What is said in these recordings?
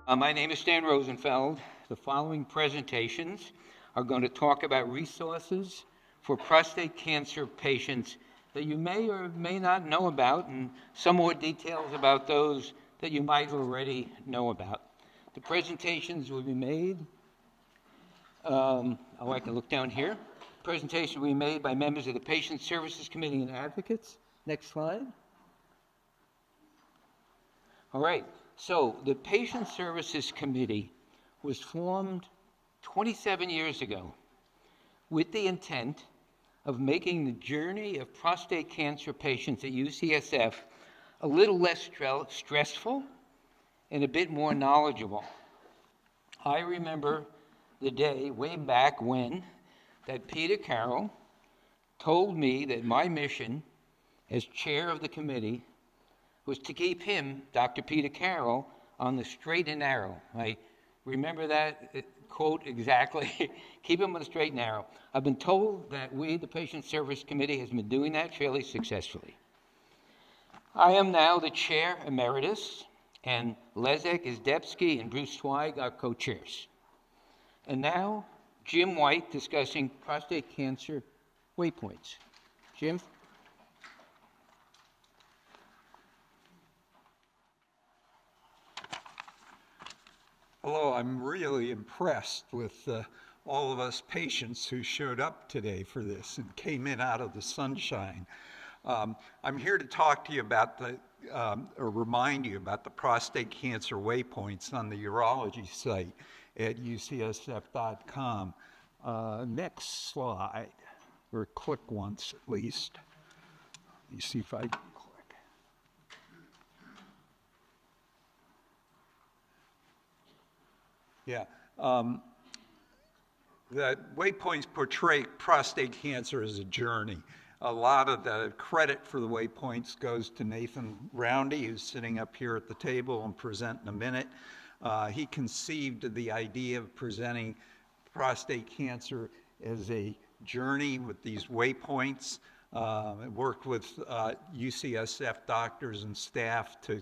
My name is Stan Rosenfeld. The following presentations are going to talk about resources for prostate cancer patients that you may or may not know about, and some more details about those that you might already know about. The presentations will be made, I can look down here. Presentation will be made by members of the Patient Services Committee and advocates. Next slide. All right, so the Patient Services Committee was formed 27 years ago with the intent of making the journey of prostate cancer patients at UCSF a little less stressful and a bit more knowledgeable. I remember the day way back when that Peter Carroll told me that my mission as chair of the committee was to keep him, Dr. Peter Carroll, on the straight and narrow. I remember that quote exactly, keep him on the straight and narrow. I've been told that we, the Patient Service Committee, has been doing that fairly successfully. I am now the chair emeritus, and Leszek Izdebski and Bruce Zweig are co-chairs. And now, Jim White discussing prostate cancer waypoints. Jim? Hello, I'm really impressed with all of us patients who showed up today for this and came in out of the sunshine. I'm here to talk to you about or remind you about the prostate cancer waypoints on the urology site at UCSF.com. Next slide, or click once at least. Let me see if I can click. Yeah. The waypoints portray prostate cancer as a journey. A lot of the credit for the waypoints goes to Nathan Roundy, who's sitting up here at the table and present in a minute. He conceived the idea of presenting prostate cancer as a journey with these waypoints. Worked with UCSF doctors and staff to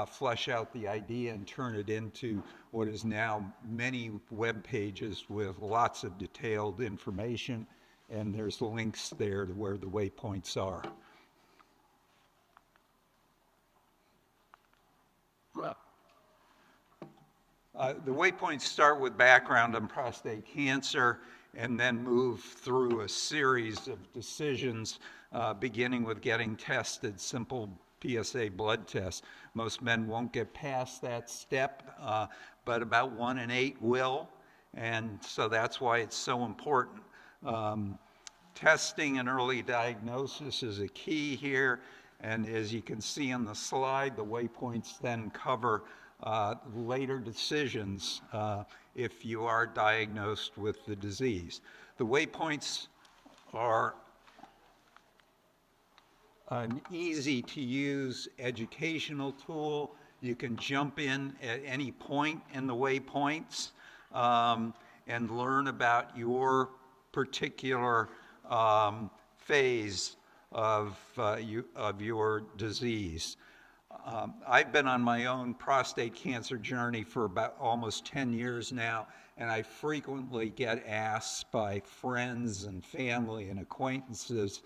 flesh out the idea and turn it into what is now many web pages with lots of detailed information, and there's links there to where the waypoints are. The waypoints start with background on prostate cancer and then move through a series of decisions, beginning with getting tested, simple PSA blood tests. Most men won't get past that step, but about 1 in 8 will, and so that's why it's so important. Testing and early diagnosis is a key here, and as you can see on the slide, the waypoints then cover later decisions if you are diagnosed with the disease. The waypoints are an easy-to-use educational tool. You can jump in at any point in the waypoints and learn about your particular phase of your disease. I've been on my own prostate cancer journey for about almost 10 years now, and I frequently get asked by friends and family and acquaintances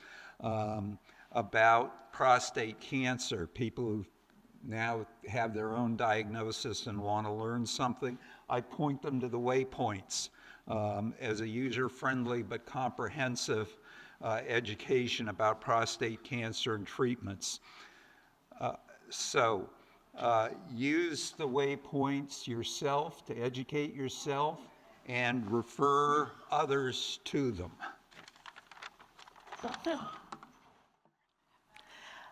about prostate cancer. People who now have their own diagnosis and want to learn something. I point them to the waypoints as a user-friendly but comprehensive education about prostate cancer and treatments. So use the waypoints yourself to educate yourself and refer others to them.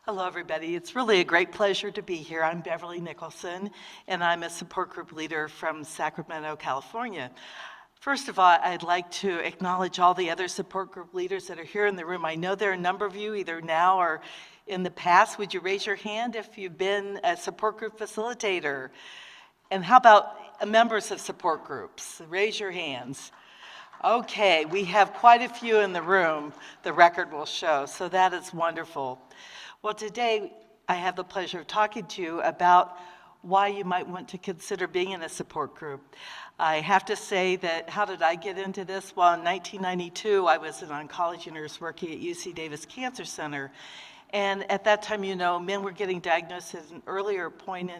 Hello, everybody. It's really a great pleasure to be here. I'm Beverly Nicholson, and I'm a support group leader from Sacramento, California. First of all, I'd like to acknowledge all the other support group leaders that are here in the room. I know there are a number of you, either now or in the past. Would you raise your hand if you've been a support group facilitator? And how about members of support groups? Raise your hands. Okay, we have quite a few in the room, the record will show, so that is wonderful. Well, today I have the pleasure of talking to you about why you might want to consider being in a support group. I have to say that, how did I get into this? Well, in 1992, I was an oncology nurse working at UC Davis Cancer Center. And at that time, you know, men were getting diagnosed at an earlier point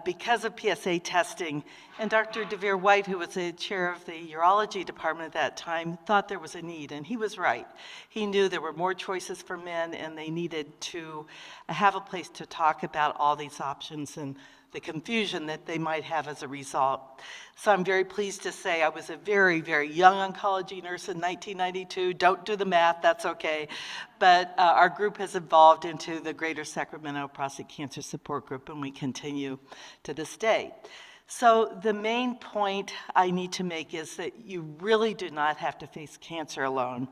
because of PSA testing. And Dr. DeVere White, who was the chair of the urology department at that time, thought there was a need, and he was right. He knew there were more choices for men, and they needed to have a place to talk about all these options and the confusion that they might have as a result. So I'm very pleased to say I was a very, very young oncology nurse in 1992. Don't do the math, that's okay. But our group has evolved into the Greater Sacramento Prostate Cancer Support Group, and we continue to this day. So the main point I need to make is that you really do not have to face cancer alone.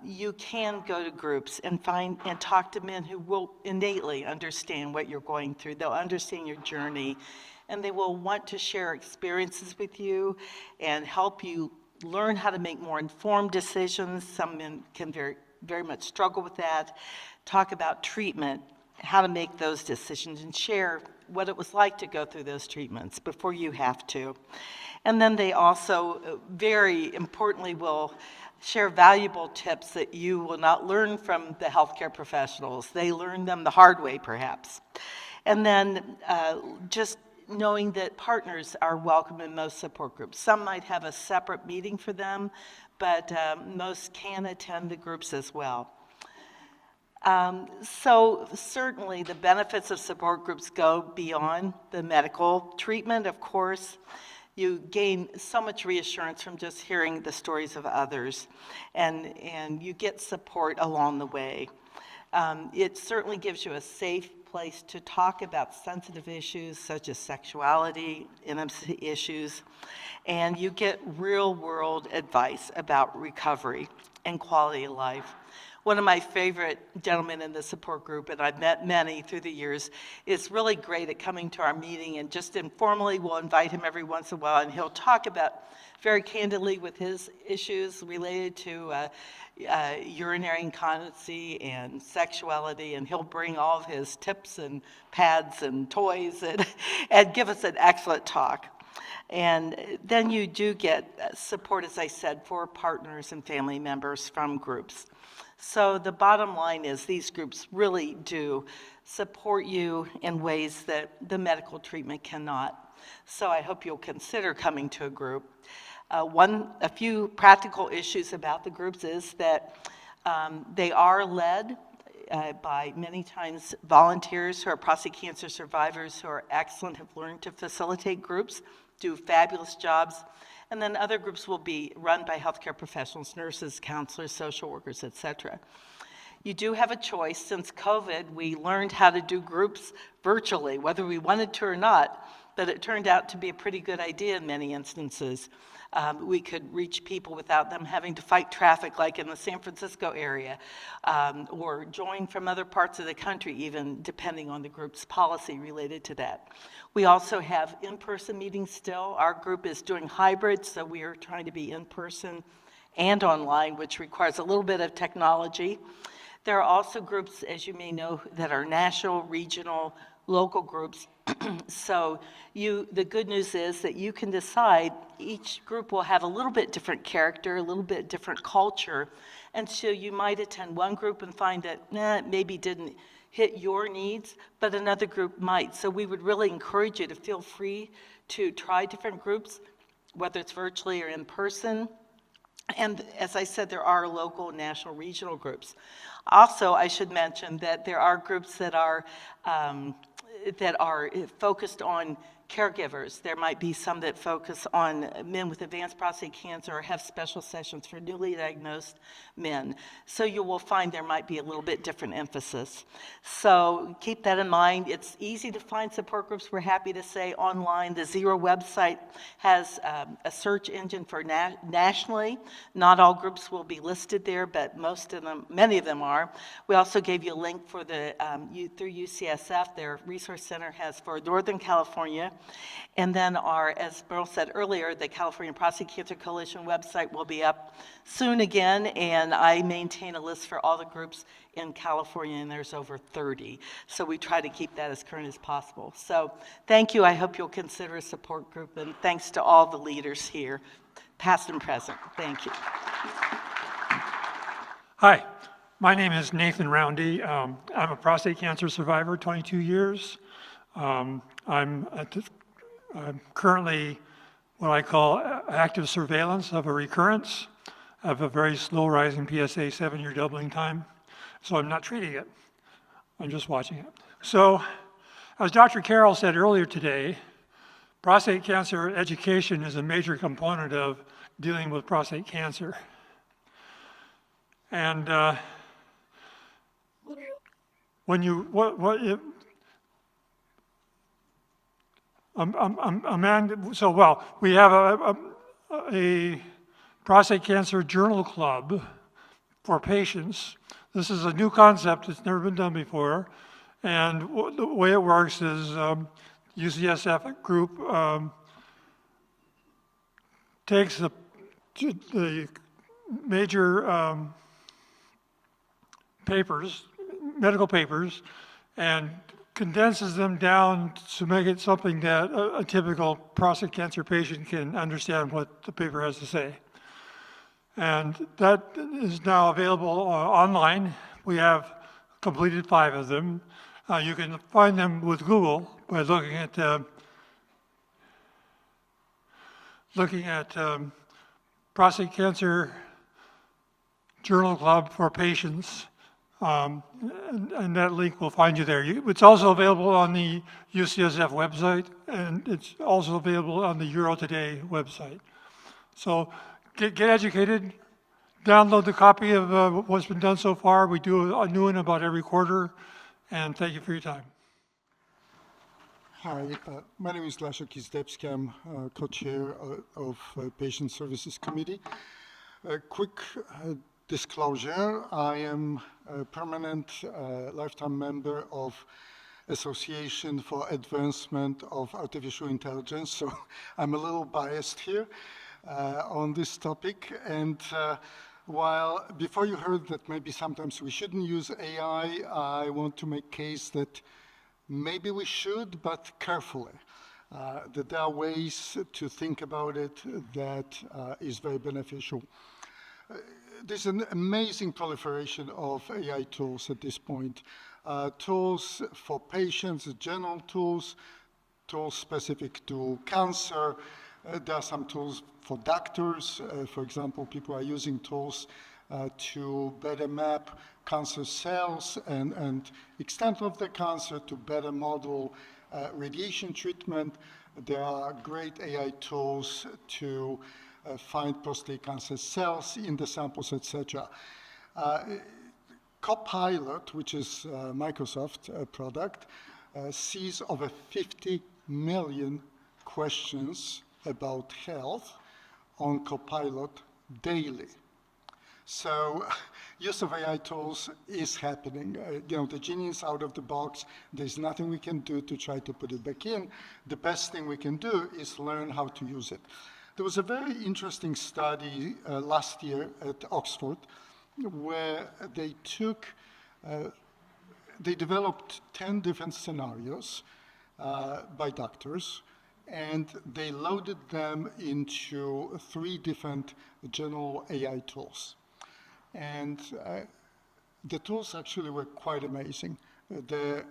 You can go to groups and find and talk to men who will innately understand what you're going through. They'll understand your journey, and they will want to share experiences with you and help you learn how to make more informed decisions. Some men can very, very much struggle with that. Talk about treatment, how to make those decisions, and share what it was like to go through those treatments before you have to. And then they also, very importantly, will share valuable tips that you will not learn from the healthcare professionals. They learn them the hard way, perhaps. And then just knowing that partners are welcome in most support groups. Some might have a separate meeting for them, but most can attend the groups as well. So certainly the benefits of support groups go beyond the medical treatment, of course. You gain so much reassurance from just hearing the stories of others, and you get support along the way. It certainly gives you a safe place to talk about sensitive issues such as sexuality, intimacy issues, and you get real-world advice about recovery and quality of life. One of my favorite gentlemen in the support group, and I've met many through the years, is really great at coming to our meeting, and just informally we'll invite him every once in a while, and he'll talk about very candidly with his issues related to urinary incontinence and sexuality, and he'll bring all of his tips and pads and toys and give us an excellent talk. And then you do get support, as I said, for partners and family members from groups. So the bottom line is these groups really do support you in ways that the medical treatment cannot. So I hope you'll consider coming to a group. A few practical issues about the groups is that they are led by many times volunteers who are prostate cancer survivors who are excellent, have learned to facilitate groups, do fabulous jobs. And then other groups will be run by healthcare professionals, nurses, counselors, social workers, etc. You do have a choice. Since COVID, we learned how to do groups virtually, whether we wanted to or not, but it turned out to be a pretty good idea in many instances. We could reach people without them having to fight traffic like in the San Francisco area, or join from other parts of the country, even depending on the group's policy related to that. We also have in-person meetings still. Our group is doing hybrid, so we are trying to be in-person and online, which requires a little bit of technology. There are also groups, as you may know, that are national, regional, local groups. So the good news is that you can decide each group will have a little bit different character, a little bit different culture, and so you might attend one group and find that it maybe didn't hit your needs, but another group might. So we would really encourage you to feel free to try different groups, whether it's virtually or in person. And as I said, there are local, national, regional groups. Also, I should mention that there are groups that are focused on caregivers. There might be some that focus on men with advanced prostate cancer or have special sessions for newly diagnosed men. So you will find there might be a little bit different emphasis. So keep that in mind. It's easy to find support groups, we're happy to say, online. The Zero website has a search engine for nationally. Not all groups will be listed there, but most of them, many of them are. We also gave you a link for through UCSF, their resource Cancer Center has for Northern California. And then as Merle said earlier, the California Prostate Cancer Coalition website will be up soon again, and I maintain a list for all the groups in California, and there's over 30. So we try to keep that as current as possible. So thank you. I hope you'll consider a support group, and thanks to all the leaders here, past and present. Thank you. Hi, my name is Nathan Roundy. I'm a prostate cancer survivor, 22 years. I'm currently what I call active surveillance of a recurrence. I have a very slow rising PSA 7-year doubling time, so I'm not treating it. I'm just watching it. So, as Dr. Carroll said earlier today, prostate cancer education is a major component of dealing with prostate cancer. And when you, we have a prostate cancer journal club for patients. This is a new concept. It's never been done before. And the way it works is UCSF group takes the major medical papers, and condenses them down to make it something that a typical prostate cancer patient can understand what the paper has to say. And that is now available online. We have completed 5 of them. You can find them with Google by looking at Prostate Cancer Journal Club for Patients, and that link will find you there. It's also available on the UCSF website, and it's also available on the Euro Today website. So get educated, download the copy of what's been done so far. We do a new one about every quarter, and thank you for your time. Hi, my name is Leszek Izdebski. I'm co-chair of Patient Services Committee. A quick disclosure, I am a permanent lifetime member of Association for Advancement of Artificial Intelligence, so I'm a little biased here on this topic. And while before you heard that maybe sometimes we shouldn't use AI, I want to make case that maybe we should, but carefully. That there are ways to think about it that is very beneficial. There's an amazing proliferation of AI tools at this point. Tools for patients, general tools specific to cancer. There are some tools for doctors. For example, people are using tools to better map cancer cells and extent of the cancer to better model radiation treatment. There are great AI tools to find prostate cancer cells in the samples, etc. Copilot, which is a Microsoft product, sees over 50 million questions about health on Copilot daily. So use of AI tools is happening. The genie is out of the box. There's nothing we can do to try to put it back in. The best thing we can do is learn how to use it. There was a very interesting study last year at Oxford where they developed 10 different scenarios by doctors, and they loaded them into 3 different general AI tools. And the tools actually were quite amazing. The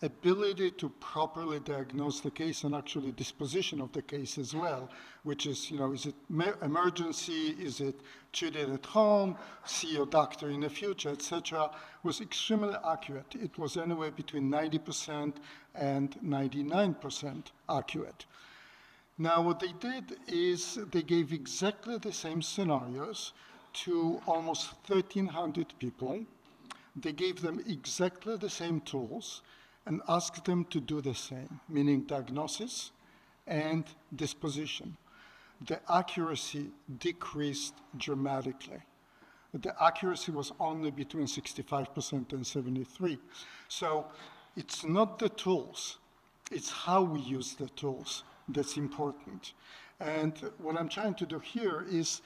ability to properly diagnose the case and actually disposition of the case as well, which is, is it emergency, is it treated at home, see your doctor in the future, etc., was extremely accurate. It was anywhere between 90% and 99% accurate. Now, what they did is they gave exactly the same scenarios to almost 1,300 people. They gave them exactly the same tools and asked them to do the same, meaning diagnosis and disposition. The accuracy decreased dramatically. The accuracy was only between 65% and 73%. So it's not the tools, It's how we use the tools that's important. And what I'm trying to do here is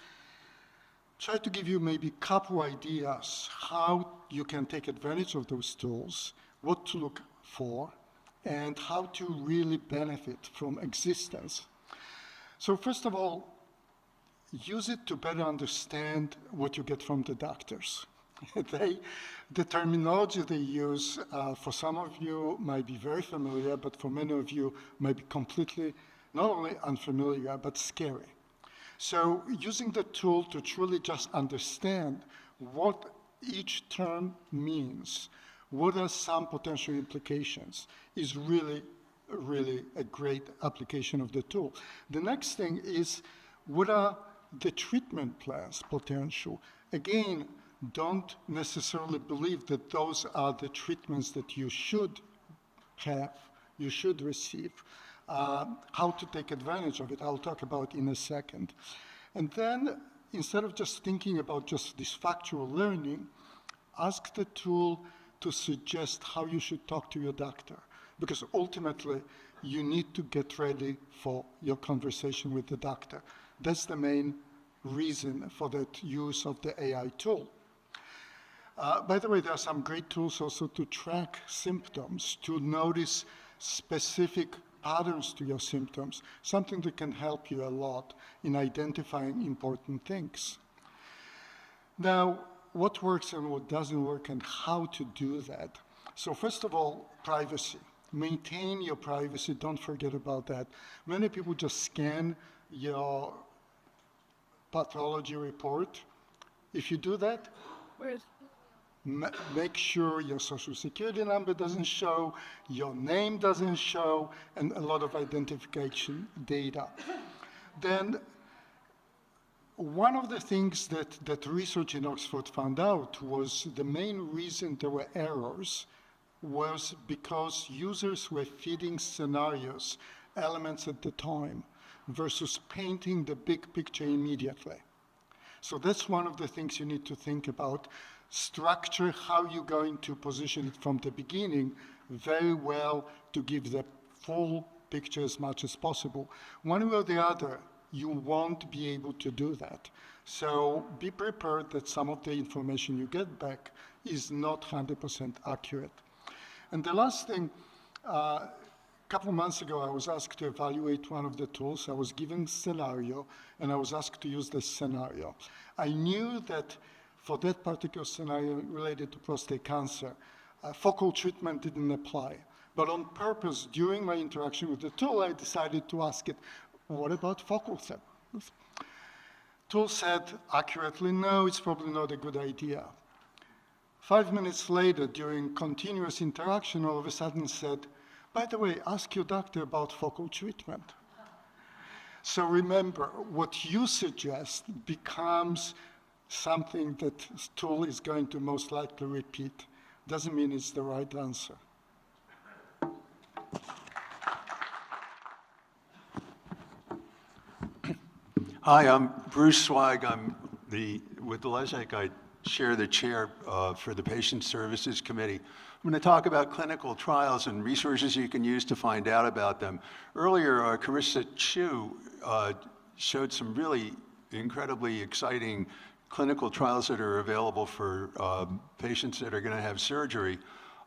try to give you maybe a couple ideas how you can take advantage of those tools, what to look for, and how to really benefit from existence. So first of all, use it to better understand what you get from the doctors. The terminology they use, for some of you might be very familiar, but for many of you might be completely not only unfamiliar, but scary. So using the tool to truly just understand what each term means, what are some potential implications, is really, really a great application of the tool. The next thing is, what are the treatment plans potential? Again, don't necessarily believe that those are the treatments that you should have, you should receive. How to take advantage of it, I'll talk about in a second. And then, instead of just thinking about just this factual learning, ask the tool to suggest how you should talk to your doctor. Because ultimately, you need to get ready for your conversation with the doctor. That's the main reason for that use of the AI tool. By the way, there are some great tools also to track symptoms, to notice specific patterns to your symptoms, something that can help you a lot in identifying important things. Now, what works and what doesn't work and how to do that. So first of all, privacy. Maintain your privacy, don't forget about that. Many people just scan your pathology report. If you do that, make sure your social security number doesn't show, your name doesn't show, and a lot of identification data. Then one of the things that research in Oxford found out was the main reason there were errors was because users were feeding scenarios, elements at the time, versus painting the big picture immediately. So that's one of the things you need to think about. Structure how you're going to position it from the beginning very well to give the full picture as much as possible. One way or the other, you won't be able to do that. So be prepared that some of the information you get back is not 100% accurate. And the last thing, a couple of months ago, I was asked to evaluate one of the tools. I was given a scenario, and I was asked to use this scenario. I knew that for that particular scenario related to prostate cancer, focal treatment didn't apply. But on purpose, during my interaction with the tool, I decided to ask it, what about focal therapy? Tool said accurately, no, it's probably not a good idea. 5 minutes later, during continuous interaction, all of a sudden said, by the way, ask your doctor about focal treatment. So remember, what you suggest becomes something that tool is going to most likely repeat. Doesn't mean it's the right answer. Hi, I'm Bruce Swag. With Leszek, I share the chair for the Patient Services Committee. I'm going to talk about clinical trials and resources you can use to find out about them. Earlier, Carissa Chu showed some really incredibly exciting clinical trials that are available for patients that are going to have surgery,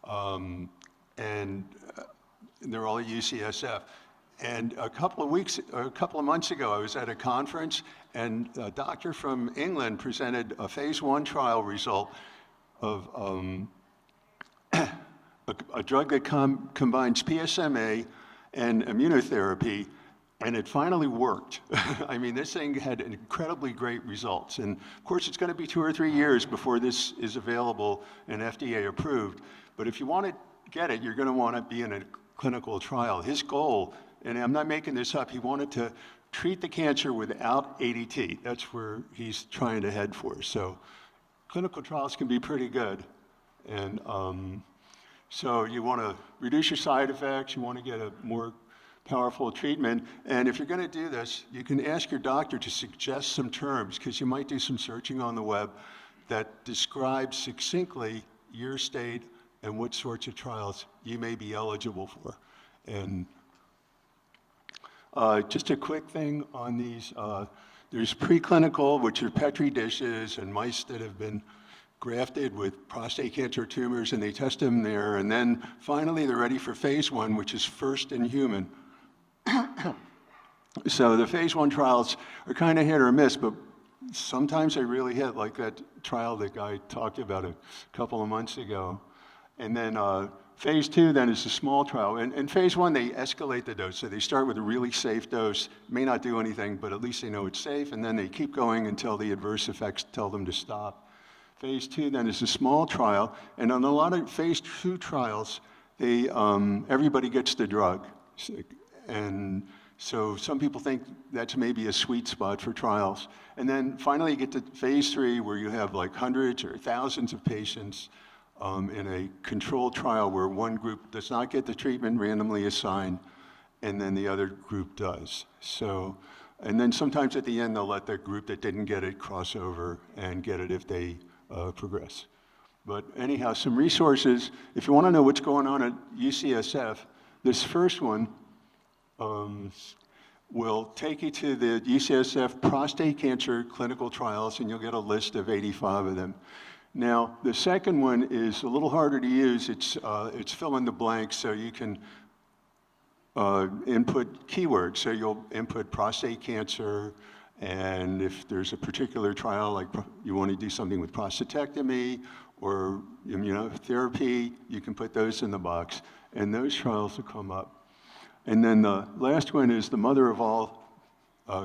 and they're all at UCSF. And a couple of months ago, I was at a conference, and a doctor from England presented a phase 1 trial result of a drug that combines PSMA and immunotherapy, and it finally worked. I mean, this thing had incredibly great results. And of course, it's going to be 2 or 3 years before this is available and FDA approved. But if you want to get it, you're going to want to be in a clinical trial. His goal, and I'm not making this up, he wanted to treat the cancer without ADT. That's where he's trying to head for. So clinical trials can be pretty good. And so you want to reduce your side effects, you want to get a more powerful treatment. And if you're going to do this, you can ask your doctor to suggest some terms, because you might do some searching on the web that describes succinctly your state and what sorts of trials you may be eligible for. And Just a quick thing on these. There's preclinical, which are Petri dishes and mice that have been grafted with prostate cancer tumors, and they test them there. And then finally, they're ready for phase 1, which is first in human. So the phase 1 trials are kind of hit or miss, but sometimes they really hit, like that trial that guy talked about a couple of months ago. And then phase 2 then is a small trial. In phase 1, they escalate the dose. So they start with a really safe dose, may not do anything, but at least they know it's safe, and then they keep going until the adverse effects tell them to stop. Phase 2 then is a small trial, and on a lot of phase 2 trials, they, everybody gets the drug. And so some people think that's maybe a sweet spot for trials. And then finally you get to phase 3, where you have like hundreds or thousands of patients in a controlled trial where one group does not get the treatment randomly assigned, and then the other group does. So, and then sometimes at the end they'll let the group that didn't get it cross over and get it if they progress. But anyhow, some resources. If you want to know what's going on at UCSF, this first one will take you to the UCSF Prostate Cancer clinical trials, and you'll get a list of 85 of them. Now, the second one is a little harder to use. It's fill in the blank, so you can input keywords. So you'll input prostate cancer, and if there's a particular trial, like you want to do something with prostatectomy or immunotherapy, you can put those in the box, and those trials will come up. And then the last one is the mother of all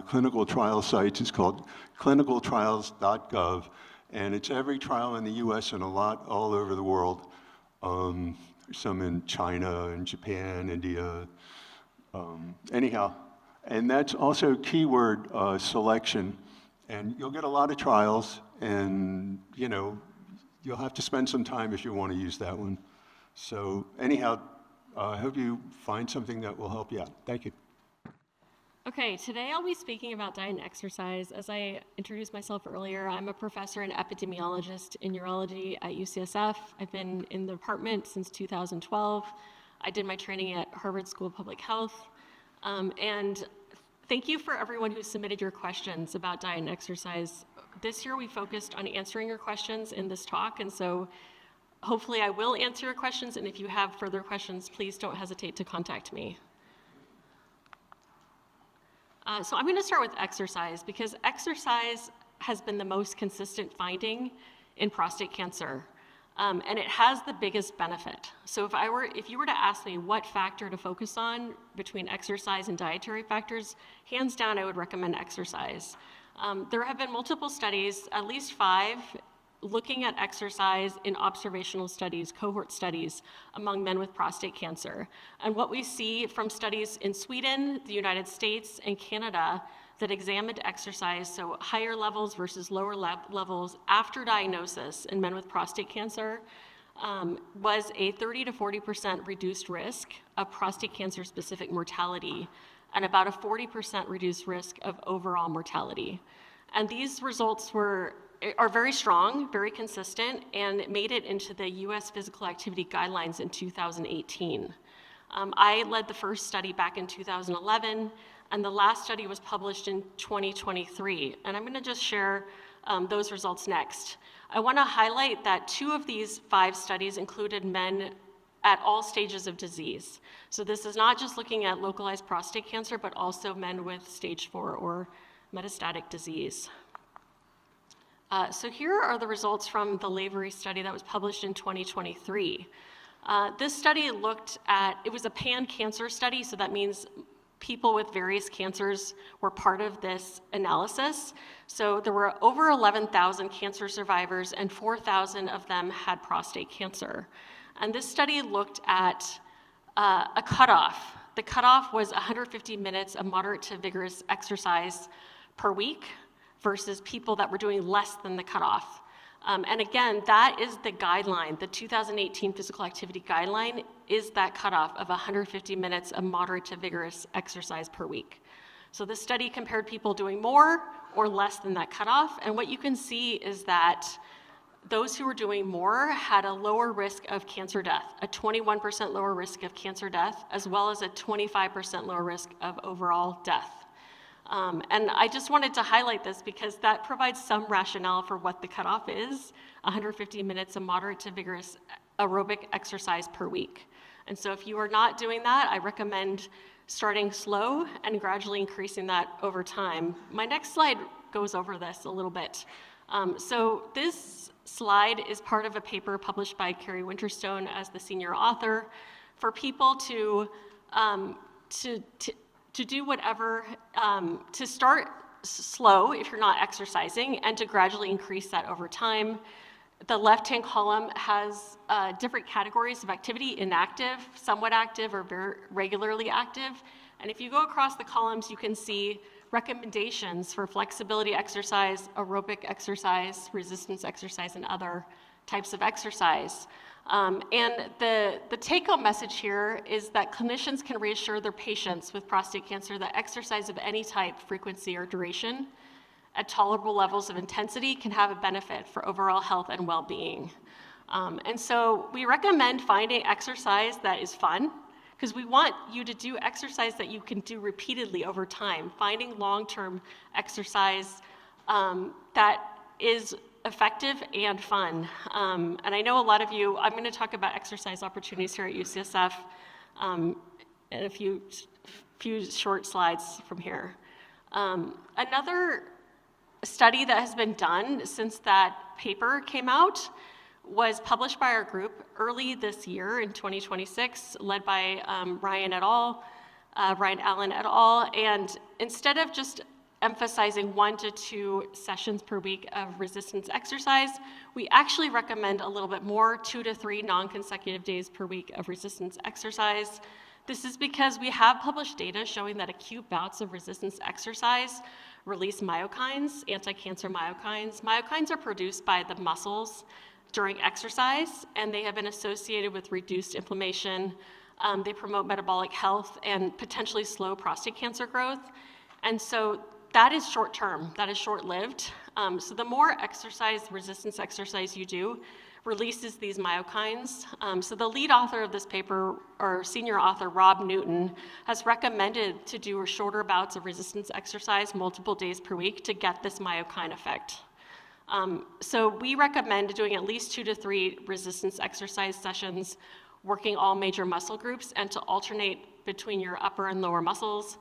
clinical trial sites. It's called clinicaltrials.gov, and it's every trial in the US and a lot all over the world. Some in China and Japan, India. Anyhow, and that's also keyword selection. And you'll get a lot of trials, and you'll have to spend some time if you want to use that one. So anyhow, I hope you find something that will help you out. Thank you. Okay, today I'll be speaking about diet and exercise. As I introduced myself earlier, I'm a professor and epidemiologist in urology at UCSF. I've been in the department since 2012. I did my training at Harvard School of Public Health. And thank you for everyone who submitted your questions about diet and exercise. This year we focused on answering your questions in this talk, and so hopefully I will answer your questions, and if you have further questions, please don't hesitate to contact me. So I'm going to start with exercise, because exercise has been the most consistent finding in prostate cancer, and it has the biggest benefit. So if you were to ask me what factor to focus on between exercise and dietary factors, hands down I would recommend exercise. There have been multiple studies, at least 5, looking at exercise in observational studies, cohort studies, among men with prostate cancer. And what we see from studies in Sweden, the United States, and Canada that examined exercise, so higher levels versus lower levels after diagnosis in men with prostate cancer, was a 30 to 40% reduced risk of prostate cancer-specific mortality and about a 40% reduced risk of overall mortality. And these results are very strong, very consistent, and made it into the US Physical Activity Guidelines in 2018. I led the first study back in 2011, and the last study was published in 2023. And I'm going to just share those results next. I want to highlight that 2 of these 5 studies included men at all stages of disease. So this is not just looking at localized prostate cancer, but also men with stage 4 or metastatic disease. So here are the results from the Lavery study that was published in 2023. This study looked at, it was a pan-cancer study, so that means people with various cancers were part of this analysis. So there were over 11,000 cancer survivors, and 4,000 of them had prostate cancer. And this study looked at a cutoff. The cutoff was 150 minutes of moderate to vigorous exercise per week versus people that were doing less than the cutoff. And again, that is the guideline. The 2018 Physical Activity Guideline is that cutoff of 150 minutes of moderate to vigorous exercise per week. So this study compared people doing more or less than that cutoff, and what you can see is that those who were doing more had a lower risk of cancer death, a 21% lower risk of cancer death, as well as a 25% lower risk of overall death. And I just wanted to highlight this because that provides some rationale for what the cutoff is, 150 minutes of moderate to vigorous aerobic exercise per week. And so if you are not doing that, I recommend starting slow and gradually increasing that over time. My next slide goes over this a little bit. So this slide is part of a paper published by Carrie Winterstone as the senior author for people to do whatever, to start slow if you're not exercising and to gradually increase that over time. The left-hand column has different categories of activity: inactive, somewhat active, or very regularly active. And if you go across the columns, you can see recommendations for flexibility exercise, aerobic exercise, resistance exercise, and other types of exercise. And the take-home message here is that clinicians can reassure their patients with prostate cancer that exercise of any type, frequency, or duration at tolerable levels of intensity can have a benefit for overall health and well-being. And so we recommend finding exercise that is fun, because we want you to do exercise that you can do repeatedly over time, finding long-term exercise that is effective and fun. And I know a lot of you, I'm going to talk about exercise opportunities here at UCSF in a few short slides from here. Another study that has been done since that paper came out was published by our group early this year in 2026, led by Ryan Allen et al. And instead of just emphasizing 1 to 2 sessions per week of resistance exercise, we actually recommend a little bit more, 2 to 3 non-consecutive days per week of resistance exercise. This is because we have published data showing that acute bouts of resistance exercise release myokines, anti-cancer myokines. Myokines are produced by the muscles during exercise, and they have been associated with reduced inflammation. They promote metabolic health and potentially slow prostate cancer growth. And so that is short-term, that is short-lived. So the more resistance exercise you do, releases these myokines. So the lead author of this paper, or senior author, Rob Newton, has recommended to do shorter bouts of resistance exercise multiple days per week to get this myokine effect. So we recommend doing at least 2 to 3 resistance exercise sessions, working all major muscle groups, and to alternate between your upper and lower muscles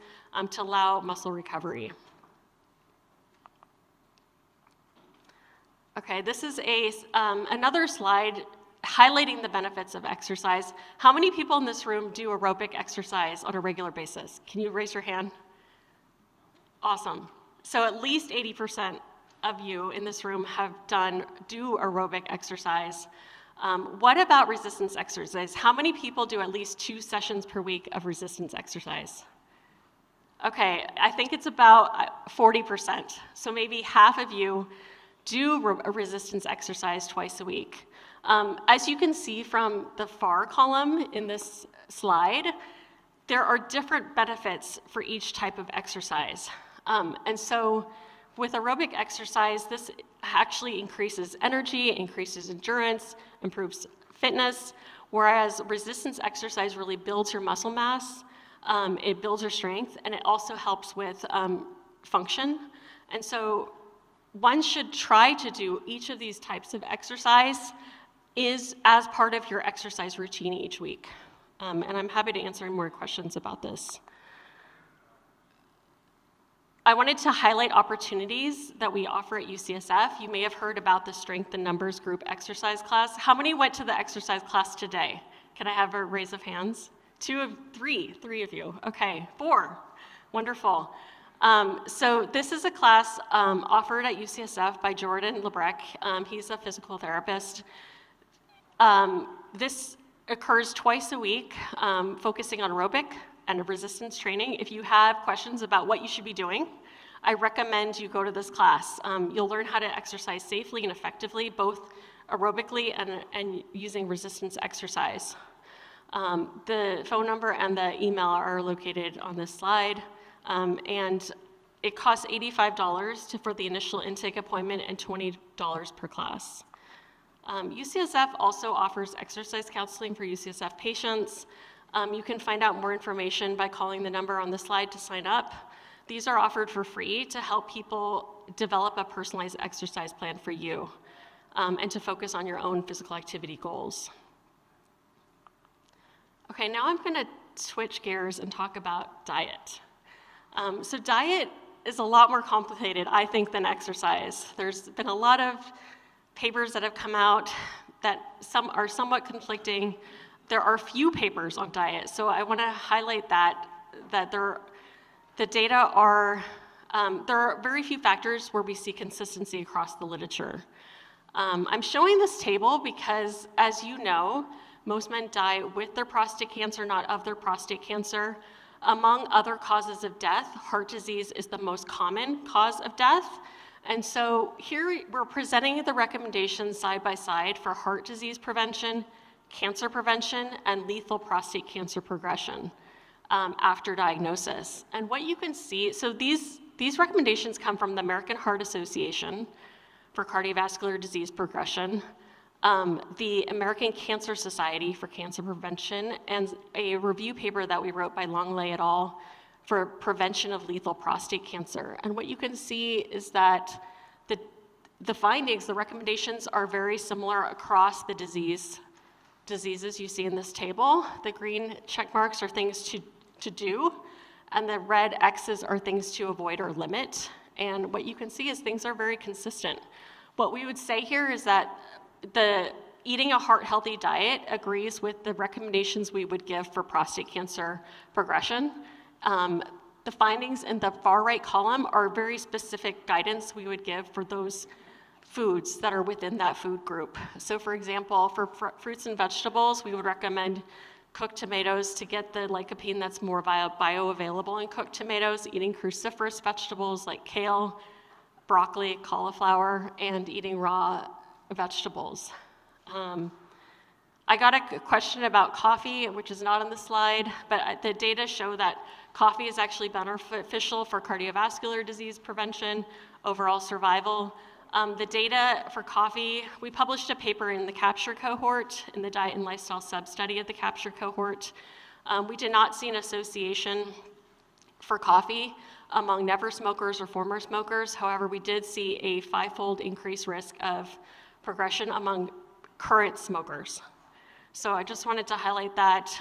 to allow muscle recovery. Okay, this is another slide highlighting the benefits of exercise. How many people in this room do aerobic exercise on a regular basis? Can you raise your hand? Awesome. So at least 80% of you in this room do aerobic exercise. What about resistance exercise? How many people do at least 2 sessions per week of resistance exercise? Okay, I think it's about 40%. So maybe half of you do a resistance exercise twice a week. As you can see from the far column in this slide, there are different benefits for each type of exercise. And so with aerobic exercise, this actually increases energy, increases endurance, improves fitness, whereas resistance exercise really builds your muscle mass, it builds your strength, and it also helps with function. And so one should try to do each of these types of exercise as part of your exercise routine each week. And I'm happy to answer more questions about this. I wanted to highlight opportunities that we offer at UCSF. You may have heard about the Strength in Numbers group exercise class. How many went to the exercise class today? Can I have a raise of hands? 3 of you. Okay, 4. Wonderful. So this is a class offered at UCSF by Jordan Lebrec. He's a physical therapist. This occurs twice a week, focusing on aerobic and resistance training. If you have questions about what you should be doing, I recommend you go to this class. You'll learn how to exercise safely and effectively, both aerobically and using resistance exercise. The phone number and the email are located on this slide. And it costs $85 for the initial intake appointment and $20 per class. UCSF also offers exercise counseling for UCSF patients. You can find out more information by calling the number on the slide to sign up. These are offered for free to help people develop a personalized exercise plan for you and to focus on your own physical activity goals. Okay, now I'm going to switch gears and talk about diet. So diet is a lot more complicated, I think, than exercise. There's been a lot of papers that have come out that some are somewhat conflicting. There are few papers on diet, so I want to highlight that the data are, there are very few factors where we see consistency across the literature. I'm showing this table because, as you know, most men die with their prostate cancer, not of their prostate cancer. Among other causes of death, heart disease is the most common cause of death. And so here we're presenting the recommendations side by side for heart disease prevention, cancer prevention, and lethal prostate cancer progression after diagnosis. And what you can see, so these recommendations come from the American Heart Association for cardiovascular disease progression, the American Cancer Society for Cancer Prevention, and a review paper that we wrote by Longley et al. For prevention of lethal prostate cancer. And what you can see is that the findings, the recommendations are very similar across the diseases you see in this table. The green check marks are things to do, and the red X's are things to avoid or limit. And what you can see is things are very consistent. What we would say here is that eating a heart-healthy diet agrees with the recommendations we would give for prostate cancer progression. The findings in the far right column are very specific guidance we would give for those foods that are within that food group. So for example, for fruits and vegetables, we would recommend cooked tomatoes to get the lycopene that's more bioavailable in cooked tomatoes, eating cruciferous vegetables like kale, broccoli, cauliflower, and eating raw vegetables. I got a question about coffee, which is not on the slide, but the data show that coffee is actually beneficial for cardiovascular disease prevention, overall survival. The data for coffee, we published a paper in the CAPTURE cohort, in the diet and lifestyle sub-study of the CAPTURE cohort. We did not see an association for coffee among never smokers or former smokers. However, we did see a 5-fold increased risk of progression among current smokers. So I just wanted to highlight that.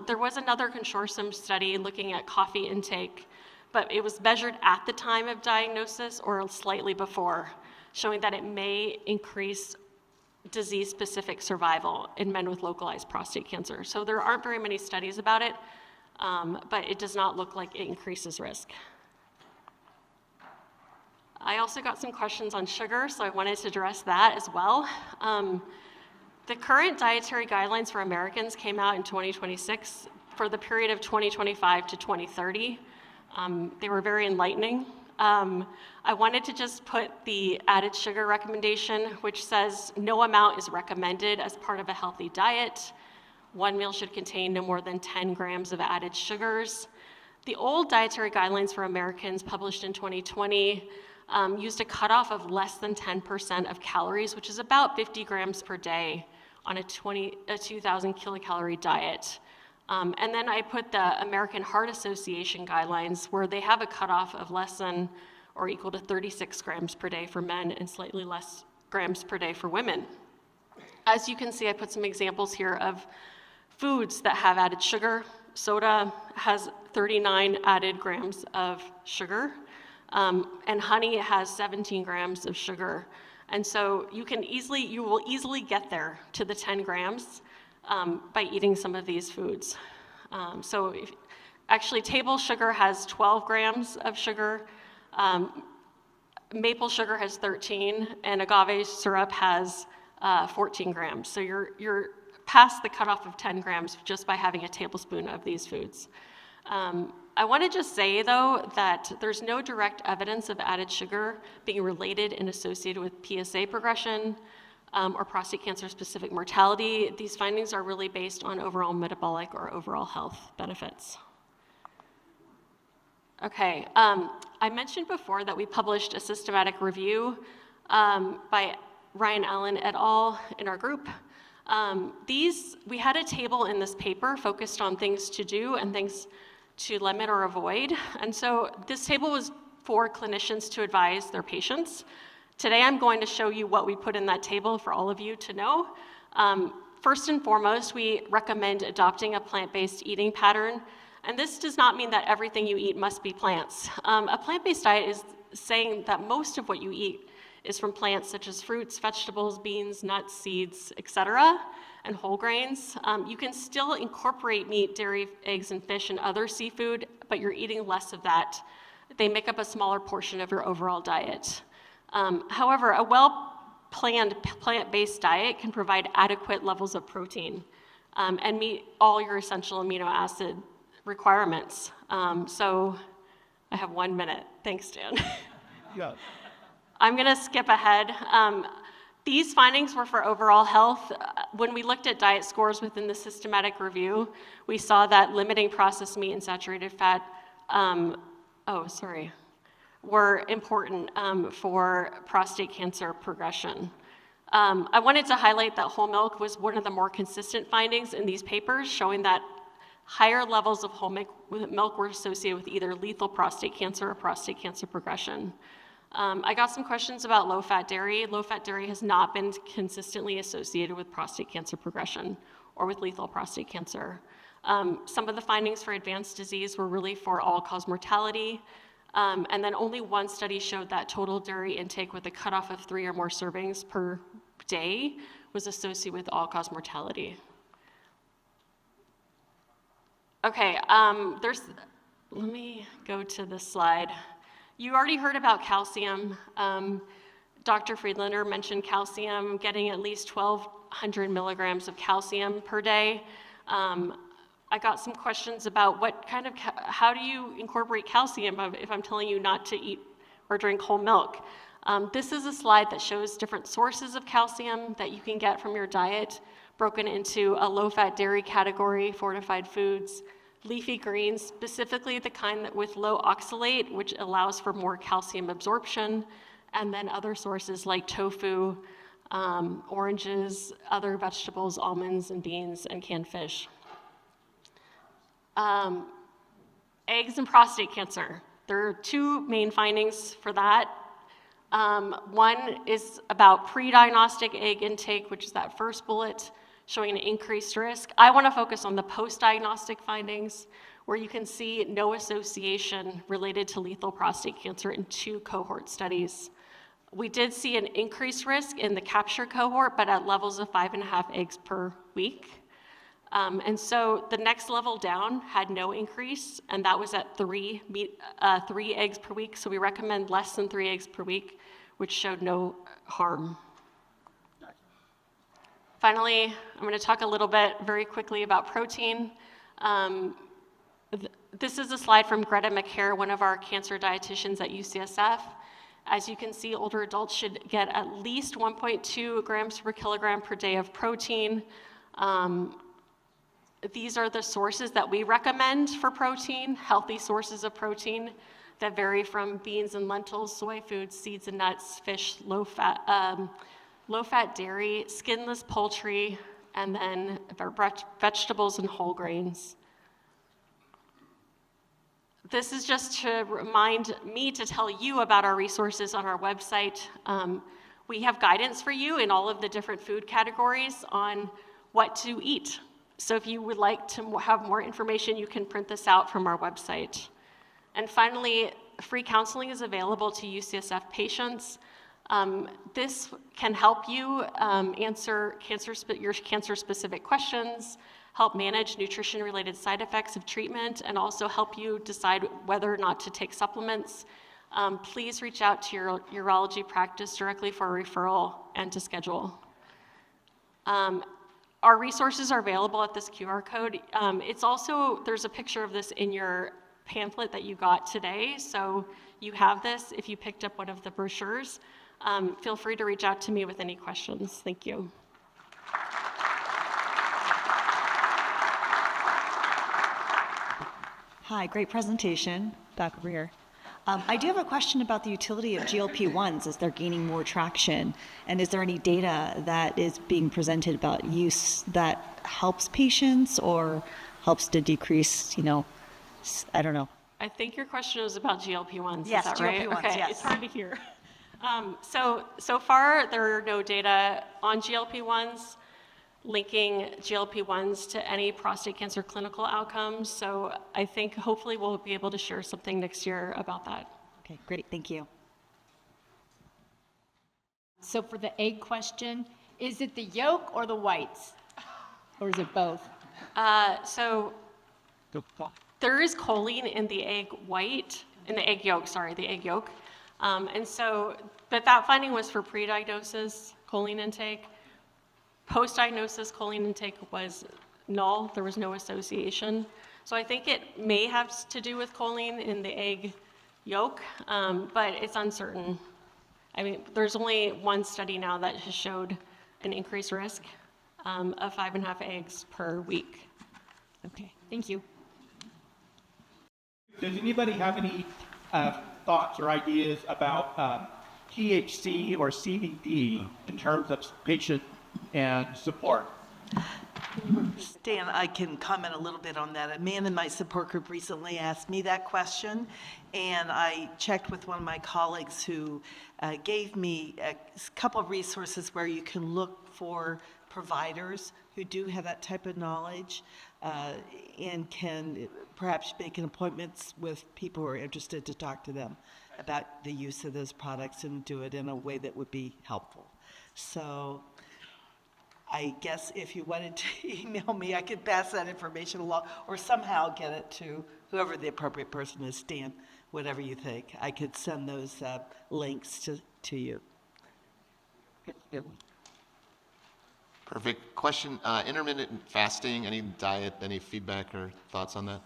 There was another consortium study looking at coffee intake, but it was measured at the time of diagnosis or slightly before, showing that it may increase disease-specific survival in men with localized prostate cancer. So there aren't very many studies about it, but it does not look like it increases risk. I also got some questions on sugar, so I wanted to address that as well. The current dietary guidelines for Americans came out in 2026 for the period of 2025 to 2030. They were very enlightening. I wanted to just put the added sugar recommendation, which says no amount is recommended as part of a healthy diet. One meal should contain no more than 10 grams of added sugars. The old dietary guidelines for Americans, published in 2020, used a cutoff of less than 10% of calories, which is about 50 grams per day on a 2,000 kilocalorie diet. And then I put the American Heart Association guidelines, where they have a cutoff of less than or equal to 36 grams per day for men and slightly less grams per day for women. As you can see, I put some examples here of foods that have added sugar. Soda has 39 added grams of sugar, and honey has 17 grams of sugar. And so you will easily get there to the 10 grams by eating some of these foods. Actually, table sugar has 12 grams of sugar, maple sugar has 13, and agave syrup has 14 grams. So you're past the cutoff of 10 grams just by having a tablespoon of these foods. I want to just say, though, that there's no direct evidence of added sugar being related and associated with PSA progression or prostate cancer-specific mortality. These findings are really based on overall metabolic or overall health benefits. Okay, I mentioned before that we published a systematic review by Ryan Allen et al. In our group. We had a table in this paper focused on things to do and things to limit or avoid. And so this table was for clinicians to advise their patients. Today I'm going to show you what we put in that table for all of you to know. First and foremost, we recommend adopting a plant-based eating pattern. And this does not mean that everything you eat must be plants. A plant-based diet is saying that most of what you eat is from plants such as fruits, vegetables, beans, nuts, seeds, etc., and whole grains. You can still incorporate meat, dairy, eggs, and fish and other seafood, but you're eating less of that. They make up a smaller portion of your overall diet. However, a well-planned plant-based diet can provide adequate levels of protein and meet all your essential amino acid requirements. So I have 1 minute. Thanks, Dan. Yeah. I'm going to skip ahead. These findings were for overall health. When we looked at diet scores within the systematic review, we saw that limiting processed meat and saturated fat, were important for prostate cancer progression. I wanted to highlight that whole milk was one of the more consistent findings in these papers, showing that higher levels of whole milk were associated with either lethal prostate cancer or prostate cancer progression. I got some questions about low-fat dairy. Low-fat dairy has not been consistently associated with prostate cancer progression or with lethal prostate cancer. Some of the findings for advanced disease were really for all-cause mortality, and then only one study showed that total dairy intake with a cutoff of 3 or more servings per day was associated with all-cause mortality. Okay, let me go to this slide. You already heard about calcium. Dr. Friedlander mentioned calcium, getting at least 1,200 milligrams of calcium per day. I got some questions about how do you incorporate calcium if I'm telling you not to eat or drink whole milk? This is a slide that shows different sources of calcium that you can get from your diet, broken into a low-fat dairy category, fortified foods, leafy greens, specifically the kind that with low oxalate, which allows for more calcium absorption, and then other sources like tofu, oranges, other vegetables, almonds and beans, and canned fish. Eggs and prostate cancer. There are 2 main findings for that. One is about pre-diagnostic egg intake, which is that first bullet, showing an increased risk. I want to focus on the post-diagnostic findings, where you can see no association related to lethal prostate cancer in 2 cohort studies. We did see an increased risk in the capture cohort, but at levels of 5.5 eggs per week. And so the next level down had no increase, and that was at 3 eggs per week. So we recommend less than 3 eggs per week, which showed no harm. Finally, I'm going to talk a little bit very quickly about protein. This is a slide from Greta McHare, one of our cancer dietitians at UCSF. As you can see, older adults should get at least 1.2 grams per kilogram per day of protein. These are the sources that we recommend for protein, healthy sources of protein that vary from beans and lentils, soy foods, seeds and nuts, fish, low-fat dairy, skinless poultry, and then vegetables and whole grains. This is just to remind me to tell you about our resources on our website. We have guidance for you in all of the different food categories on what to eat. So if you would like to have more information, you can print this out from our website. And finally, free counseling is available to UCSF patients. This can help you answer your cancer-specific questions, help manage nutrition-related side effects of treatment, and also help you decide whether or not to take supplements. Please reach out to your urology practice directly for a referral and to schedule. Our resources are available at this QR code. There's a picture of this in your pamphlet that you got today, so you have this if you picked up one of the brochures. Feel free to reach out to me with any questions. Thank you. Hi, great presentation, Dr. Breer. I do have a question about the utility of GLP-1s as they're gaining more traction. And is there any data that is being presented about use that helps patients or helps to decrease, I don't know. I think your question was about GLP-1s, Yes, is that right? GLP-1s, Okay, yes. it's hard to hear. So far, there are no data on GLP-1s linking GLP-1s to any prostate cancer clinical outcomes. So I think hopefully we'll be able to share something next year about that. Okay, great, thank you. So for the egg question, is it the yolk or the whites? Or is it both? So there is choline in the egg yolk. But that finding was for pre-diagnosis choline intake. Post-diagnosis choline intake was null. There was no association. So I think it may have to do with choline in the egg yolk, but it's uncertain. I mean, there's only one study now that has showed an increased risk of 5.5 eggs per week. Okay, thank you. Does anybody have any thoughts or ideas about THC or CBD in terms of patient and support? Stan, I can comment a little bit on that. A man in my support group recently asked me that question, and I checked with one of my colleagues who gave me a couple of resources where you can look for providers who do have that type of knowledge and can perhaps make an appointments with people who are interested to talk to them about the use of those products and do it in a way that would be helpful. So I guess if you wanted to email me, I could pass that information along or somehow get it to whoever the appropriate person is, Stan, whatever you think. I could send those links to you. Perfect. Question, intermittent fasting, any diet, any feedback or thoughts on that?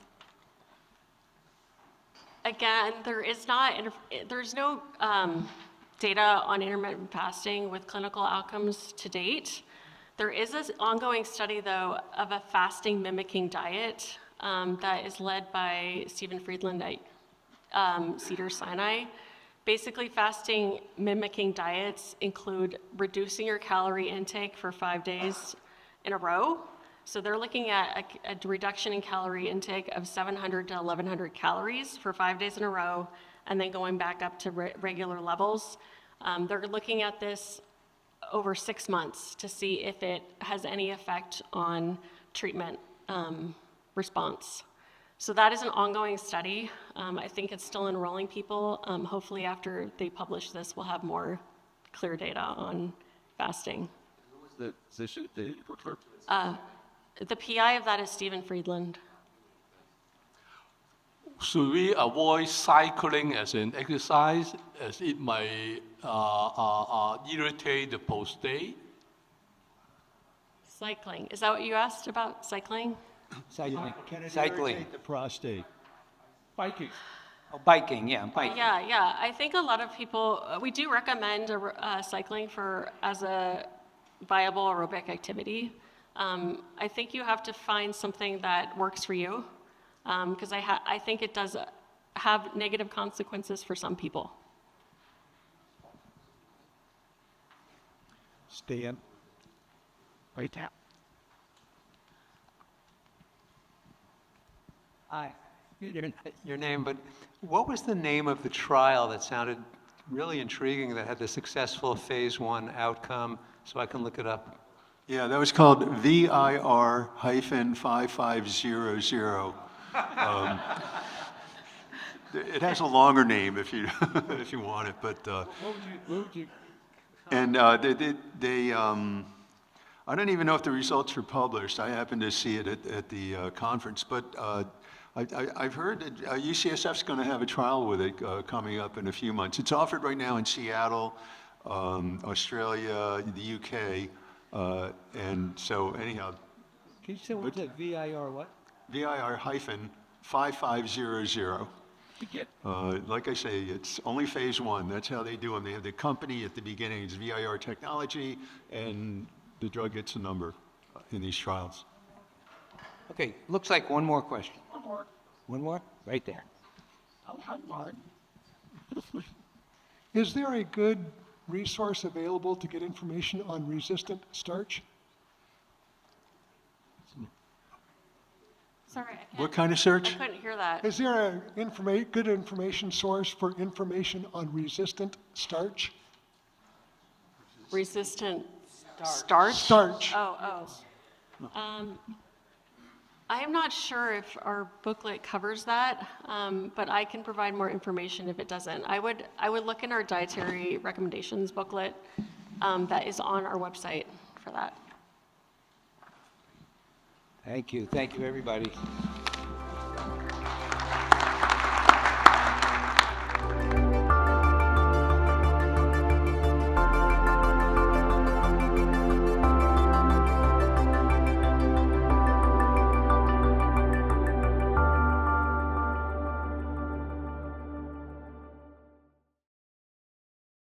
Again, there's no data on intermittent fasting with clinical outcomes to date. There is an ongoing study, though, of a fasting mimicking diet that is led by Stephen Friedland at Cedars-Sinai. Basically, fasting mimicking diets include reducing your calorie intake for 5 days in a row. So they're looking at a reduction in calorie intake of 700 to 1,100 calories for 5 days in a row, and then going back up to regular levels. They're looking at this over 6 months to see if it has any effect on treatment response. So that is an ongoing study. I think it's still enrolling people. Hopefully after they publish this, we'll have more clear data on fasting. The PI of that is Stephen Friedland. Should we avoid cycling as an exercise as it might irritate the prostate? Cycling. Is that what you asked about, cycling? Cycling. Can it Cycling. irritate the prostate? Biking. Oh, biking, yeah, biking. Yeah. I think a lot of people, we do recommend cycling as a viable aerobic activity. I think you have to find something that works for you, because I think it does have negative consequences for some people. Stan. Wait tap. Hi, your name, but what was the name of the trial that sounded really intriguing that had the successful phase 1 outcome, so I can look it up? Yeah, that was called VIR-5500. It has a longer name if you if you want it, but What would you? and they I don't even know if the results were published. I happened to see it at the conference, but I've heard that UCSF's going to have a trial with it coming up in a few months. It's offered right now in Seattle, Australia, the UK, and so anyhow. Can you say what's that, VIR what? VIR-5500. Like I say, it's only phase 1. That's how they do them. They have the company at the beginning. It's VIR technology, and the drug gets a number in these trials. Okay, looks like one more question. One more? Right there. Is there a good resource available to get information on resistant starch? Sorry, I can't. What kind of search? I couldn't hear that. Is there a good information source for information on resistant starch? Resistant starch? Starch. Oh. I am not sure if our booklet covers that, but I can provide more information if it doesn't. I would look in our dietary recommendations booklet that is on our website for that. Thank you, everybody.